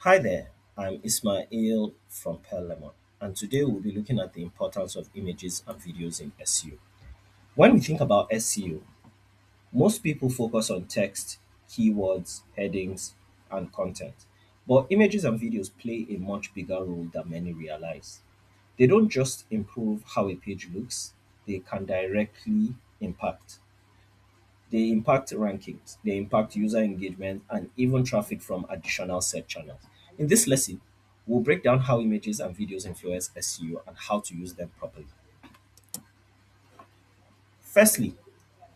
Hi there, I'm Ismail from Lemon, and today we'll be looking at the importance of images and videos in SEO. When we think about SEO, most people focus on text, keywords, headings, and content. But images and videos play a much bigger role than many realize. They don't just improve how a page looks, they can directly impact. They impact rankings, they impact user engagement, and even traffic from additional search channels. In this lesson, we'll break down how images and videos influence SEO and how to use them properly. Firstly,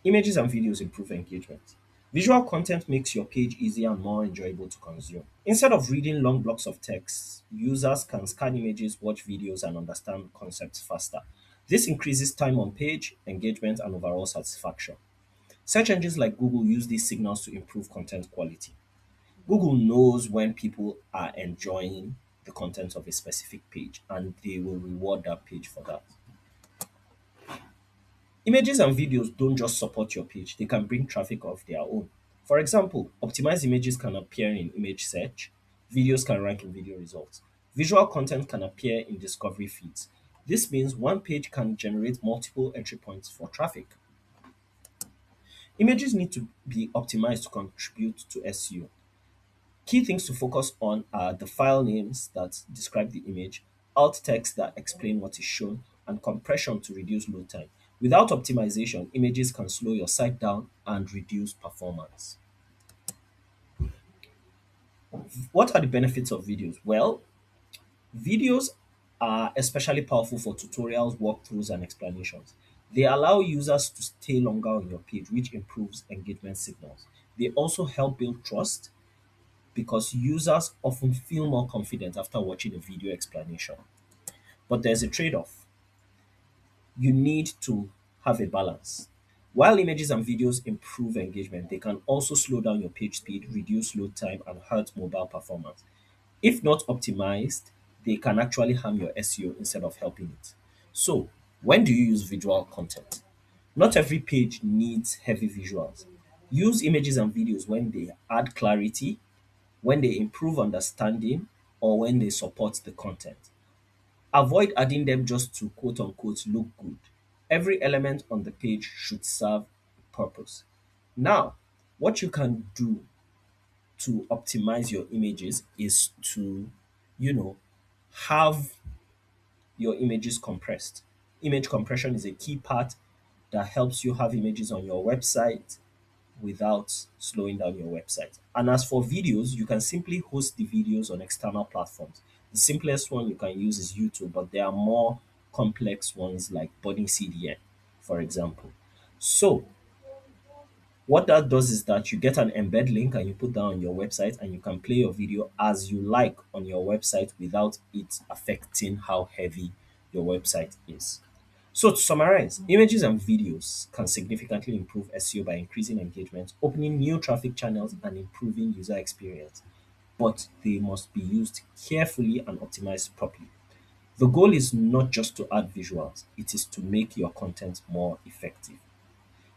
images and videos improve engagement. Visual content makes your page easier and more enjoyable to consume. Instead of reading long blocks of text, users can scan images, watch videos, and understand concepts faster. This increases time on page, engagement, and overall satisfaction. Search engines like Google use these signals to improve content quality. Google knows when people are enjoying the content of a specific page and they will reward that page for that. Images and videos don't just support your page, they can bring traffic of their own. For example, optimized images can appear in image search, videos can rank in video results, visual content can appear in discovery feeds. This means one page can generate multiple entry points for traffic. Images need to be optimized to contribute to SEO. Key things to focus on are the file names that describe the image, alt text that explain what is shown, and compression to reduce load time. Without optimization, images can slow your site down and reduce performance. What are the benefits of videos? Well, videos are especially powerful for tutorials, walkthroughs, and explanations. They allow users to stay longer on your page, which improves engagement signals. They also help build trust because users often feel more confident after watching a video explanation. But there's a trade off. You need to have a balance. While images and videos improve engagement, they can also slow down your page speed, reduce load time, and hurt mobile performance. If not optimized, they can actually harm your SEO instead of helping it. So, when do you use visual content? Not every page needs heavy visuals. Use images and videos when they add clarity, when they improve understanding, or when they support the content. Avoid adding them just to quote unquote look good. Every element on the page should serve a purpose. Now, what you can do to optimize your images is to, you know, have your images compressed. Image compression is a key part that helps you have images on your website without slowing down your website. And as for videos, you can simply host the videos on external platforms. The simplest one you can use is YouTube, but there are more complex ones like Body CDN, for example. So, what that does is that you get an embed link and you put that on your website and you can play your video as you like on your website without it affecting how heavy your website is. So to summarize, images and videos can significantly improve SEO by increasing engagement, opening new traffic channels, and improving user experience. But they must be used carefully and optimized properly. The goal is not just to add visuals, it is to make your content more effective.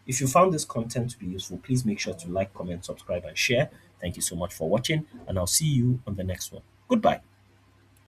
If you found this content to be useful, please make sure to like, comment, subscribe, and share. Thank you so much for watching, and I'll see you on the next one. Goodbye.